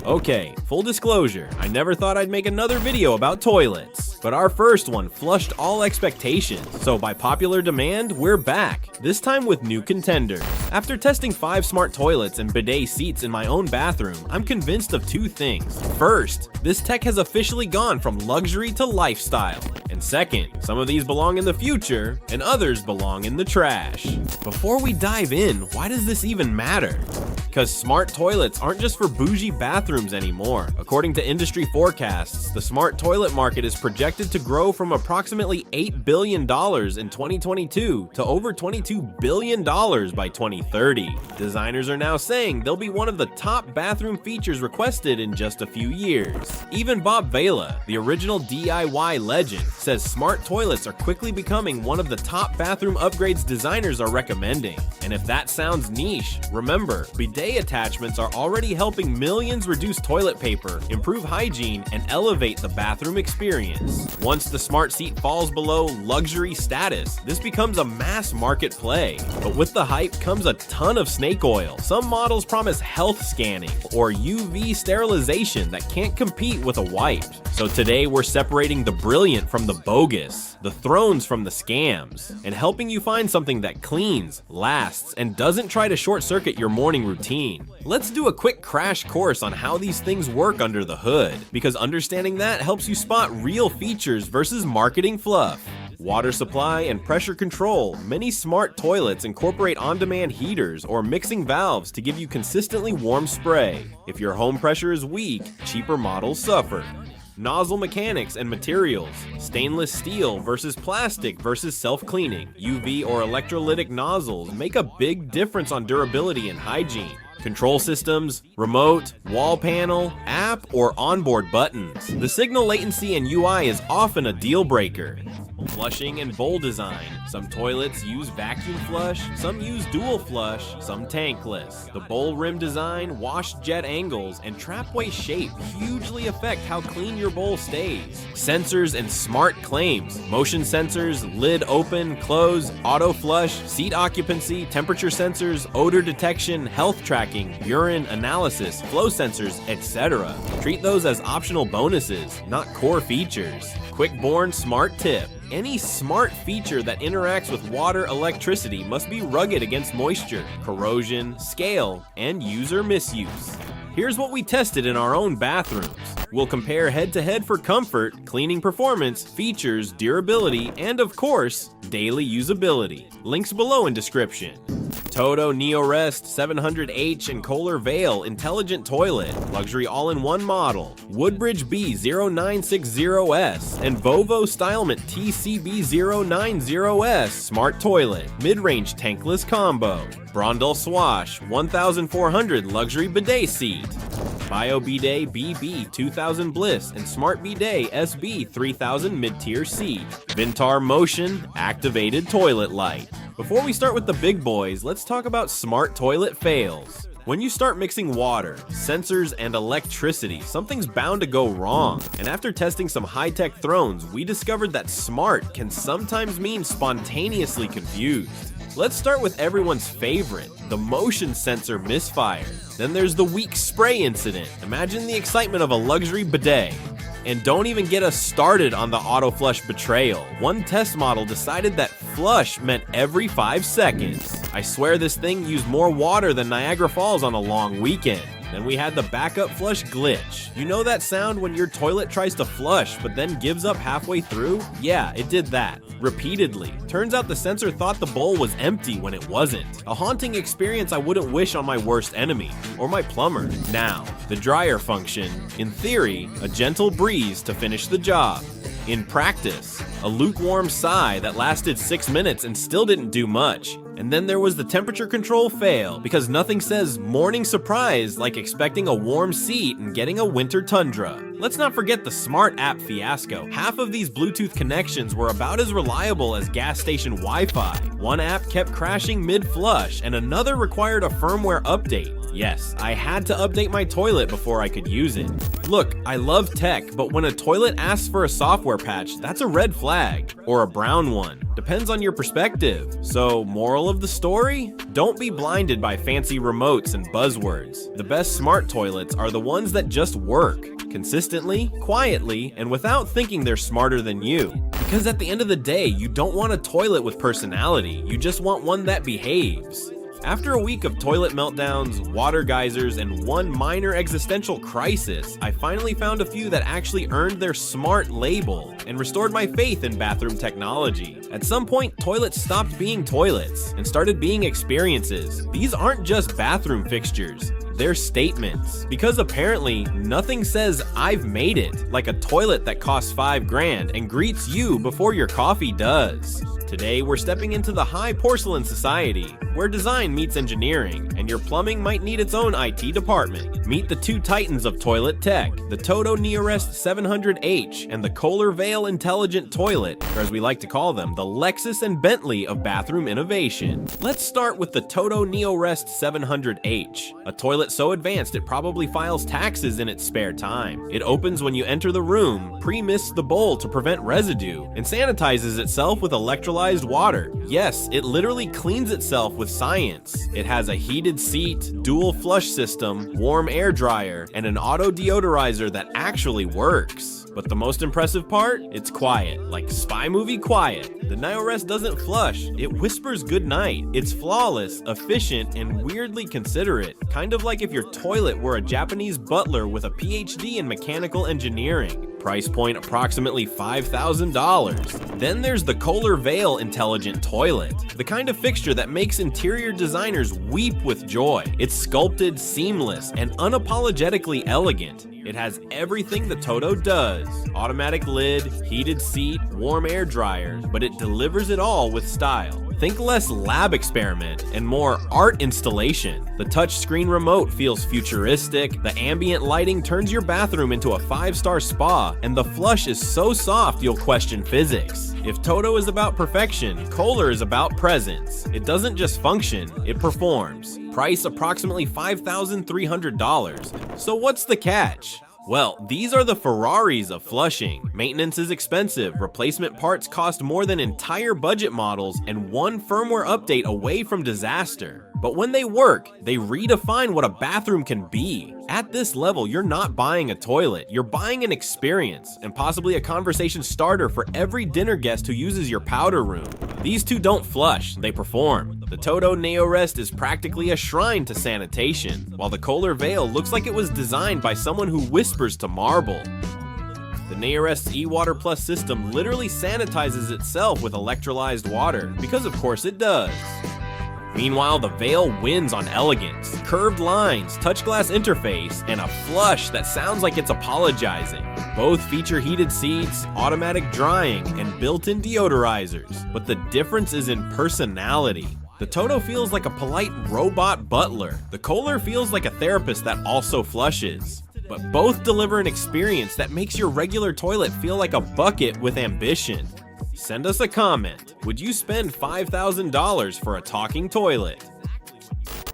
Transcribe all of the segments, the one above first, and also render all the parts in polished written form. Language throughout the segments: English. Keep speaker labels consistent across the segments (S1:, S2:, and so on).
S1: Okay, full disclosure, I never thought I'd make another video about toilets, but our first one flushed all expectations, so by popular demand, we're back, this time with new contenders. After testing 5 smart toilets and bidet seats in my own bathroom, I'm convinced of 2 things. First, this tech has officially gone from luxury to lifestyle. And second, some of these belong in the future, and others belong in the trash. Before we dive in, why does this even matter? Because smart toilets aren't just for bougie bathrooms anymore. According to industry forecasts, the smart toilet market is projected to grow from approximately $8 billion in 2022 to over $22 billion by 2030. Designers are now saying they'll be one of the top bathroom features requested in just a few years. Even Bob Vela, the original DIY legend, says smart toilets are quickly becoming one of the top bathroom upgrades designers are recommending. And if that sounds niche, remember, bidet attachments are already helping millions reduce toilet paper, improve hygiene, and elevate the bathroom experience. Once the smart seat falls below luxury status, this becomes a mass market play. But with the hype comes a ton of snake oil. Some models promise health scanning or UV sterilization that can't compete with a wipe. So today we're separating the brilliant from the bogus, the thrones from the scams, and helping you find something that cleans, lasts, and doesn't try to short-circuit your morning routine. Let's do a quick crash course on how these things work under the hood, because understanding that helps you spot real features versus marketing fluff. Water supply and pressure control. Many smart toilets incorporate on-demand heaters or mixing valves to give you consistently warm spray. If your home pressure is weak, cheaper models suffer. Nozzle mechanics and materials. Stainless steel versus plastic versus self-cleaning. UV or electrolytic nozzles make a big difference on durability and hygiene. Control systems, remote, wall panel, app, or onboard buttons. The signal latency and UI is often a deal breaker. Flushing and bowl design. Some toilets use vacuum flush, some use dual flush, some tankless. The bowl rim design, wash jet angles, and trapway shape hugely affect how clean your bowl stays. Sensors and smart claims. Motion sensors, lid open, close, auto flush, seat occupancy, temperature sensors, odor detection, health tracking, urine analysis, flow sensors, etc. Treat those as optional bonuses, not core features. Quick-born smart tip. Any smart feature that interacts with water electricity must be rugged against moisture, corrosion, scale, and user misuse. Here's what we tested in our own bathrooms. We'll compare head-to-head for comfort, cleaning performance, features, durability, and of course, daily usability. Links below in description. TOTO Neorest 700H and Kohler Veil Intelligent Toilet, luxury all-in-one model. WOODBRIDGE B-0960S and VOVO Stylement TCB-090S Smart Toilet, mid-range tankless combo. Brondell Swash 1400 Luxury Bidet Seat. Bidet BB-2000 Bliss and SmartBidet SB-3000 Mid-Tier Seat. Vintar Motion Activated Toilet Light. Before we start with the big boys, let's talk about smart toilet fails. When you start mixing water, sensors, and electricity, something's bound to go wrong. And after testing some high-tech thrones, we discovered that smart can sometimes mean spontaneously confused. Let's start with everyone's favorite, the motion sensor misfire. Then there's the weak spray incident. Imagine the excitement of a luxury bidet. And don't even get us started on the auto flush betrayal. One test model decided that flush meant every 5 seconds. I swear this thing used more water than Niagara Falls on a long weekend. Then we had the backup flush glitch. You know that sound when your toilet tries to flush but then gives up halfway through? Yeah, it did that. Repeatedly. Turns out the sensor thought the bowl was empty when it wasn't. A haunting experience I wouldn't wish on my worst enemy, or my plumber. Now, the dryer function. In theory, a gentle breeze to finish the job. In practice, a lukewarm sigh that lasted 6 minutes and still didn't do much. And then there was the temperature control fail, because nothing says morning surprise like expecting a warm seat and getting a winter tundra. Let's not forget the smart app fiasco. Half of these Bluetooth connections were about as reliable as gas station Wi-Fi. One app kept crashing mid-flush and another required a firmware update. Yes, I had to update my toilet before I could use it. Look, I love tech, but when a toilet asks for a software patch, that's a red flag, or a brown one. Depends on your perspective. So, moral of the story? Don't be blinded by fancy remotes and buzzwords. The best smart toilets are the ones that just work, consistently, quietly, and without thinking they're smarter than you. Because at the end of the day, you don't want a toilet with personality, you just want one that behaves. After a week of toilet meltdowns, water geysers, and one minor existential crisis, I finally found a few that actually earned their smart label and restored my faith in bathroom technology. At some point, toilets stopped being toilets and started being experiences. These aren't just bathroom fixtures, they're statements. Because apparently, nothing says "I've made it" like a toilet that costs $5 and greets you before your coffee does. Today, we're stepping into the high porcelain society, where design meets engineering, and your plumbing might need its own IT department. Meet the two titans of toilet tech, the TOTO Neorest 700H and the Kohler Veil Intelligent Toilet, or as we like to call them, the Lexus and Bentley of bathroom innovation. Let's start with the TOTO Neorest 700H, a toilet so advanced it probably files taxes in its spare time. It opens when you enter the room, pre-mists the bowl to prevent residue, and sanitizes itself with electrolyzed water. Yes, it literally cleans itself with science. It has a heated seat, dual flush system, warm air dryer, and an auto deodorizer that actually works. But the most impressive part? It's quiet, like spy movie quiet. The Neorest doesn't flush, it whispers goodnight. It's flawless, efficient, and weirdly considerate. Kind of like if your toilet were a Japanese butler with a PhD in mechanical engineering. Price point approximately $5,000. Then there's the Kohler Veil Intelligent Toilet, the kind of fixture that makes interior designers weep with joy. It's sculpted, seamless, and unapologetically elegant. It has everything the TOTO does: automatic lid, heated seat, warm air dryer, but it delivers it all with style. Think less lab experiment and more art installation. The touchscreen remote feels futuristic, the ambient lighting turns your bathroom into a 5-star spa, and the flush is so soft you'll question physics. If TOTO is about perfection, Kohler is about presence. It doesn't just function, it performs. Price approximately $5,300. So what's the catch? Well, these are the Ferraris of flushing. Maintenance is expensive, replacement parts cost more than entire budget models, and one firmware update away from disaster. But when they work, they redefine what a bathroom can be. At this level, you're not buying a toilet, you're buying an experience, and possibly a conversation starter for every dinner guest who uses your powder room. These two don't flush, they perform. The TOTO Neorest is practically a shrine to sanitation, while the Kohler Veil looks like it was designed by someone who whispers to marble. The Neorest's eWater Plus system literally sanitizes itself with electrolyzed water, because of course it does. Meanwhile, the Veil wins on elegance, curved lines, touch glass interface, and a flush that sounds like it's apologizing. Both feature heated seats, automatic drying, and built-in deodorizers, but the difference is in personality. The TOTO feels like a polite robot butler. The Kohler feels like a therapist that also flushes. But both deliver an experience that makes your regular toilet feel like a bucket with ambition. Send us a comment. Would you spend $5,000 for a talking toilet?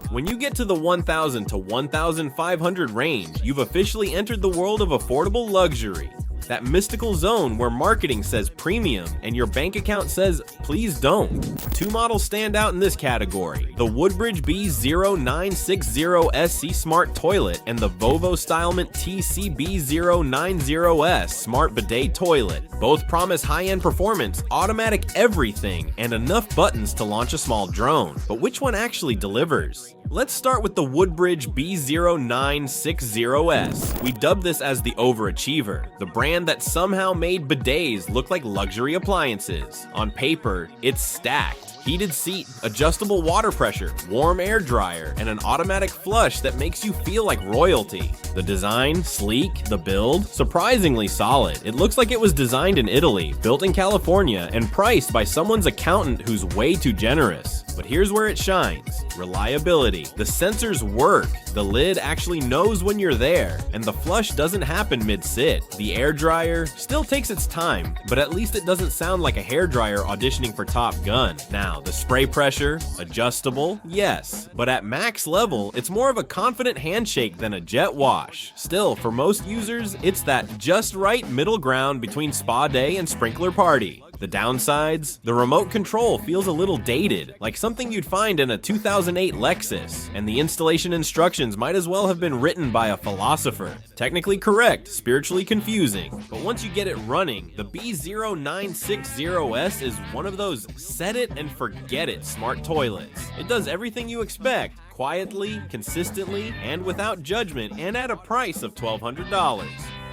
S1: When you get to the $1,000 to $1,500 range, you've officially entered the world of affordable luxury. That mystical zone where marketing says premium and your bank account says please don't. Two models stand out in this category: the WOODBRIDGE B-0960SC Smart Toilet and the VOVO Stylement TCB-090S Smart Bidet Toilet. Both promise high-end performance, automatic everything, and enough buttons to launch a small drone. But which one actually delivers? Let's start with the WOODBRIDGE B-0960S. We dubbed this as the overachiever, the brand that somehow made bidets look like luxury appliances. On paper, it's stacked. Heated seat, adjustable water pressure, warm air dryer, and an automatic flush that makes you feel like royalty. The design, sleek, the build, surprisingly solid. It looks like it was designed in Italy, built in California, and priced by someone's accountant who's way too generous. But here's where it shines: reliability. The sensors work, the lid actually knows when you're there, and the flush doesn't happen mid-sit. The air dryer still takes its time, but at least it doesn't sound like a hairdryer auditioning for Top Gun. Now, the spray pressure, adjustable, yes, but at max level, it's more of a confident handshake than a jet wash. Still, for most users, it's that just right middle ground between spa day and sprinkler party. The downsides? The remote control feels a little dated, like something you'd find in a 2008 Lexus, and the installation instructions might as well have been written by a philosopher. Technically correct, spiritually confusing, but once you get it running, the B-0960S is one of those set it and forget it smart toilets. It does everything you expect, quietly, consistently, and without judgment, and at a price of $1,200.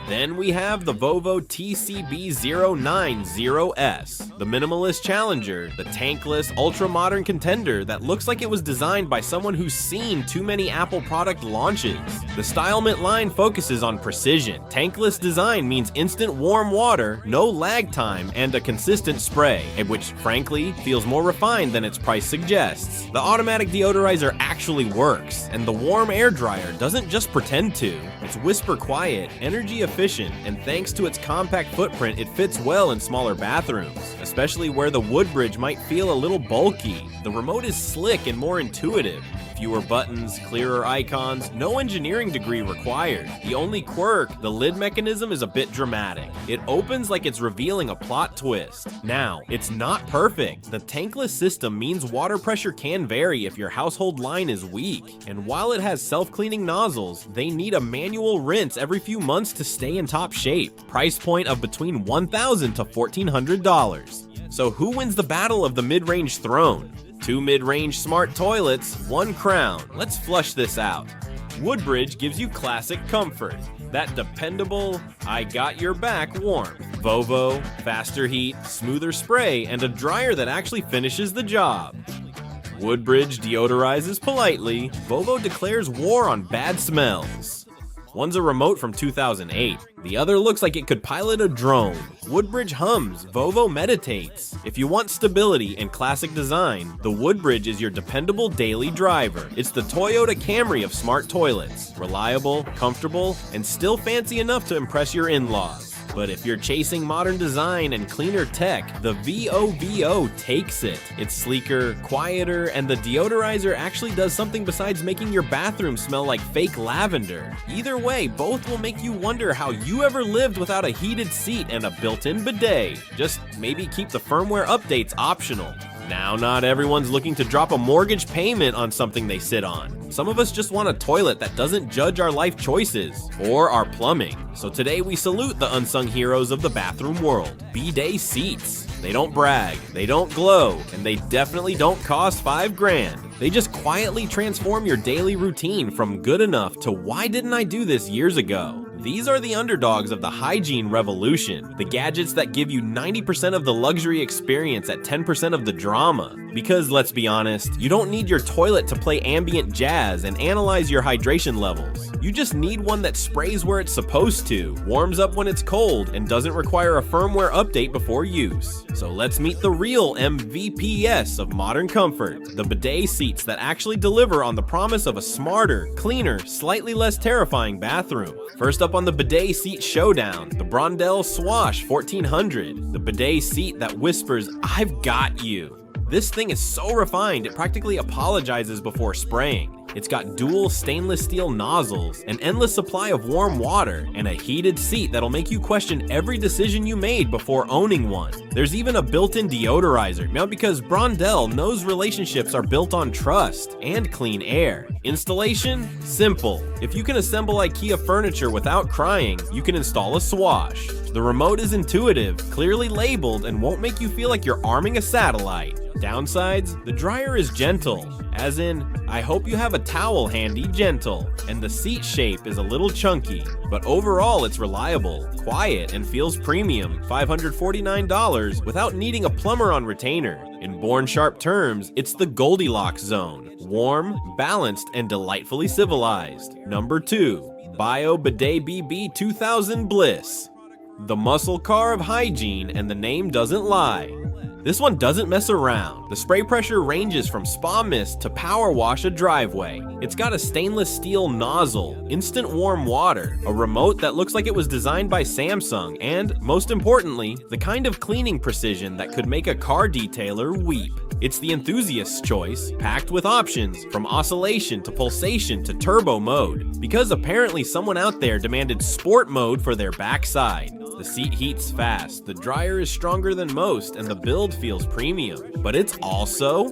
S1: Then we have the VOVO TCB-090S, the minimalist challenger, the tankless, ultra-modern contender that looks like it was designed by someone who's seen too many Apple product launches. The Stylement line focuses on precision. Tankless design means instant warm water, no lag time, and a consistent spray, which frankly feels more refined than its price suggests. The automatic deodorizer actually works, and the warm air dryer doesn't just pretend to. It's whisper quiet, energy efficient, and thanks to its compact footprint, it fits well in smaller bathrooms, especially where the WOODBRIDGE might feel a little bulky. The remote is slick and more intuitive. Fewer buttons, clearer icons, no engineering degree required. The only quirk, the lid mechanism is a bit dramatic. It opens like it's revealing a plot twist. Now, it's not perfect. The tankless system means water pressure can vary if your household line is weak. And while it has self-cleaning nozzles, they need a manual rinse every few months to stay in top shape. Price point of between $1,000 to $1,400. So who wins the battle of the mid-range throne? 2 mid-range smart toilets, 1 crown. Let's flush this out. WOODBRIDGE gives you classic comfort, that dependable, I got your back warmth. VOVO, faster heat, smoother spray, and a dryer that actually finishes the job. WOODBRIDGE deodorizes politely. VOVO declares war on bad smells. One's a remote from 2008. The other looks like it could pilot a drone. WOODBRIDGE hums, VOVO meditates. If you want stability and classic design, the WOODBRIDGE is your dependable daily driver. It's the Toyota Camry of smart toilets. Reliable, comfortable, and still fancy enough to impress your in-laws. But if you're chasing modern design and cleaner tech, the VOVO takes it. It's sleeker, quieter, and the deodorizer actually does something besides making your bathroom smell like fake lavender. Either way, both will make you wonder how you ever lived without a heated seat and a built-in bidet. Just maybe keep the firmware updates optional. Now, not everyone's looking to drop a mortgage payment on something they sit on. Some of us just want a toilet that doesn't judge our life choices or our plumbing. So today we salute the unsung heroes of the bathroom world, Bidet Seats. They don't brag, they don't glow, and they definitely don't cost $5,000. They just quietly transform your daily routine from good enough to why didn't I do this years ago? These are the underdogs of the hygiene revolution, the gadgets that give you 90% of the luxury experience at 10% of the drama. Because let's be honest, you don't need your toilet to play ambient jazz and analyze your hydration levels. You just need one that sprays where it's supposed to, warms up when it's cold, and doesn't require a firmware update before use. So let's meet the real MVPs of modern comfort, the bidet seats that actually deliver on the promise of a smarter, cleaner, slightly less terrifying bathroom. First up on the bidet seat showdown, the Brondell Swash 1400, the bidet seat that whispers, "I've got you." This thing is so refined, it practically apologizes before spraying. It's got dual stainless steel nozzles, an endless supply of warm water, and a heated seat that'll make you question every decision you made before owning one. There's even a built-in deodorizer, now because Brondell knows relationships are built on trust and clean air. Installation? Simple. If you can assemble IKEA furniture without crying, you can install a Swash. The remote is intuitive, clearly labeled, and won't make you feel like you're arming a satellite. Downsides? The dryer is gentle, as in, I hope you have a towel handy gentle, and the seat shape is a little chunky, but overall it's reliable, quiet, and feels premium, $549 without needing a plumber on retainer. In Born Sharp terms, it's the Goldilocks zone, warm, balanced, and delightfully civilized. Number 2, Bidet BB-2000 Bliss. The muscle car of hygiene, and the name doesn't lie. This one doesn't mess around. The spray pressure ranges from spa mist to power wash a driveway. It's got a stainless steel nozzle, instant warm water, a remote that looks like it was designed by Samsung, and, most importantly, the kind of cleaning precision that could make a car detailer weep. It's the enthusiast's choice, packed with options, from oscillation to pulsation to turbo mode, because apparently someone out there demanded sport mode for their backside. The seat heats fast, the dryer is stronger than most, and the build feels premium. But it's also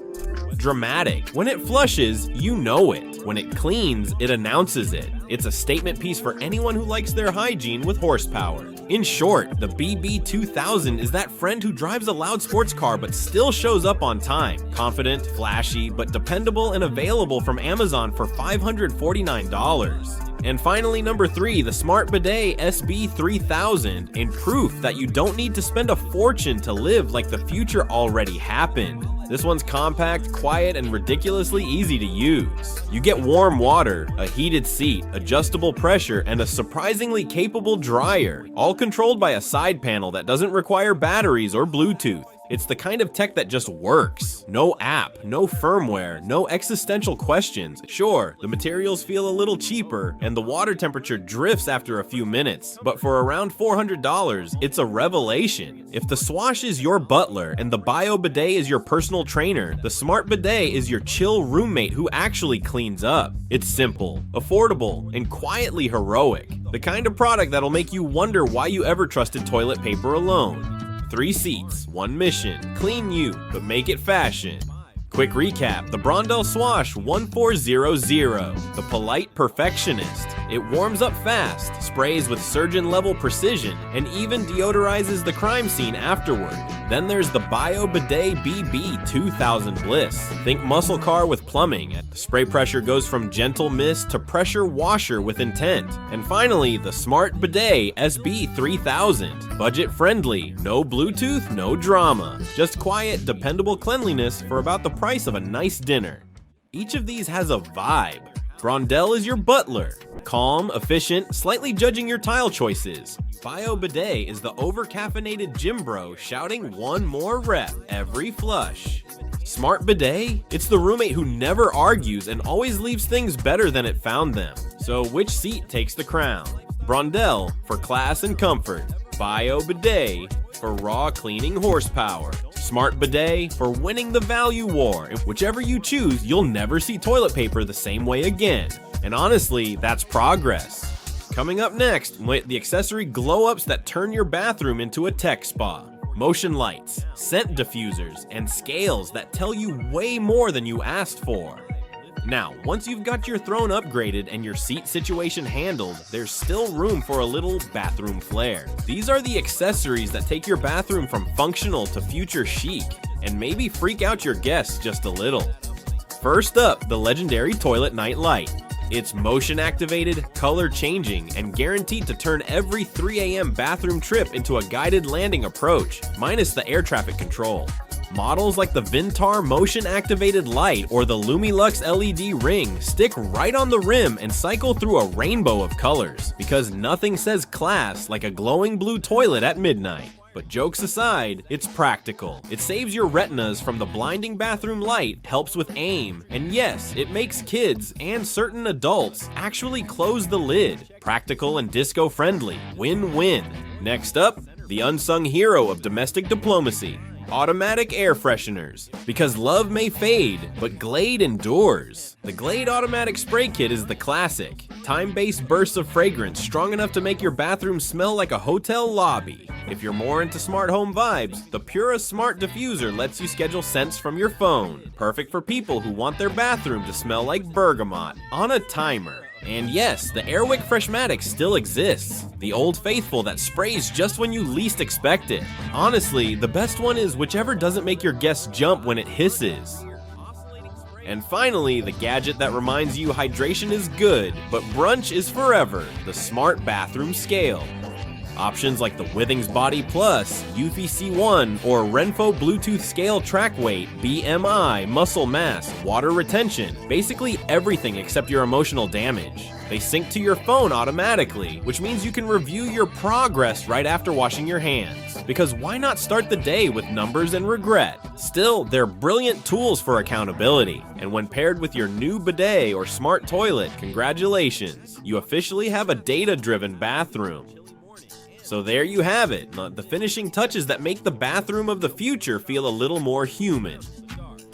S1: dramatic. When it flushes, you know it. When it cleans, it announces it. It's a statement piece for anyone who likes their hygiene with horsepower. In short, the BB-2000 is that friend who drives a loud sports car but still shows up on time. Confident, flashy, but dependable and available from Amazon for $549. And finally, number 3, the SmartBidet SB-3000, in proof that you don't need to spend a fortune to live like the future already happened. This one's compact, quiet, and ridiculously easy to use. You get warm water, a heated seat, adjustable pressure, and a surprisingly capable dryer, all controlled by a side panel that doesn't require batteries or Bluetooth. It's the kind of tech that just works. No app, no firmware, no existential questions. Sure, the materials feel a little cheaper, and the water temperature drifts after a few minutes, but for around $400, it's a revelation. If the Swash is your butler and the Bidet is your personal trainer, the SmartBidet is your chill roommate who actually cleans up. It's simple, affordable, and quietly heroic. The kind of product that'll make you wonder why you ever trusted toilet paper alone. 3 seats, 1 mission, clean you, but make it fashion. Quick recap, the Brondell Swash 1400, the polite perfectionist. It warms up fast, sprays with surgeon-level precision, and even deodorizes the crime scene afterward. Then there's the Bidet BB-2000 Bliss. Think muscle car with plumbing. The spray pressure goes from gentle mist to pressure washer with intent. And finally, the SmartBidet SB-3000. Budget-friendly, no Bluetooth, no drama. Just quiet, dependable cleanliness for about the price of a nice dinner. Each of these has a vibe. Brondell is your butler, calm, efficient, slightly judging your tile choices. Bidet is the over-caffeinated gym bro shouting one more rep every flush. SmartBidet? It's the roommate who never argues and always leaves things better than it found them. So which seat takes the crown? Brondell for class and comfort. Bidet for raw cleaning horsepower. SmartBidet for winning the value war. And whichever you choose, you'll never see toilet paper the same way again. And honestly, that's progress. Coming up next, the accessory glow-ups that turn your bathroom into a tech spa. Motion lights, scent diffusers, and scales that tell you way more than you asked for. Now, once you've got your throne upgraded and your seat situation handled, there's still room for a little bathroom flair. These are the accessories that take your bathroom from functional to future chic, and maybe freak out your guests just a little. First up, the legendary Toilet Night Light. It's motion activated, color changing, and guaranteed to turn every 3 a.m. bathroom trip into a guided landing approach, minus the air traffic control. Models like the Vintar Motion Activated Light or the Lumilux LED Ring stick right on the rim and cycle through a rainbow of colors, because nothing says class like a glowing blue toilet at midnight. But jokes aside, it's practical. It saves your retinas from the blinding bathroom light, helps with aim, and yes, it makes kids and certain adults actually close the lid. Practical and disco friendly. Win-win. Next up, the unsung hero of domestic diplomacy. Automatic air fresheners. Because love may fade, but Glade endures. The Glade Automatic Spray Kit is the classic. Time-based bursts of fragrance strong enough to make your bathroom smell like a hotel lobby. If you're more into smart home vibes, the Pura Smart Diffuser lets you schedule scents from your phone. Perfect for people who want their bathroom to smell like bergamot on a timer. And yes, the Airwick Freshmatic still exists. The old faithful that sprays just when you least expect it. Honestly, the best one is whichever doesn't make your guests jump when it hisses. And finally, the gadget that reminds you hydration is good, but brunch is forever, the Smart Bathroom Scale. Options like the Withings Body Plus, UVC1, or Renpho Bluetooth Scale Track Weight, BMI, Muscle Mass, Water Retention, basically everything except your emotional damage. They sync to your phone automatically, which means you can review your progress right after washing your hands. Because why not start the day with numbers and regret? Still, they're brilliant tools for accountability. And when paired with your new bidet or smart toilet, congratulations, you officially have a data-driven bathroom. So there you have it, the finishing touches that make the bathroom of the future feel a little more human.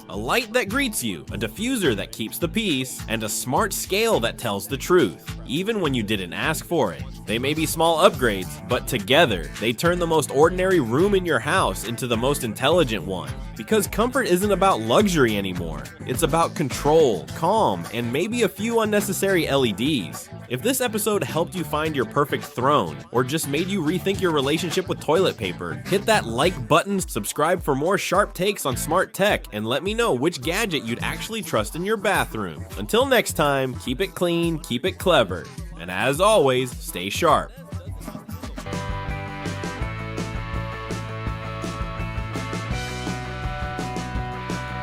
S1: A light that greets you, a diffuser that keeps the peace, and a smart scale that tells the truth, even when you didn't ask for it. They may be small upgrades, but together, they turn the most ordinary room in your house into the most intelligent one. Because comfort isn't about luxury anymore. It's about control, calm, and maybe a few unnecessary LEDs. If this episode helped you find your perfect throne, or just made you rethink your relationship with toilet paper, hit that like button, subscribe for more sharp takes on smart tech, and let me know which gadget you'd actually trust in your bathroom. Until next time, keep it clean, keep it clever, and as always, stay sharp.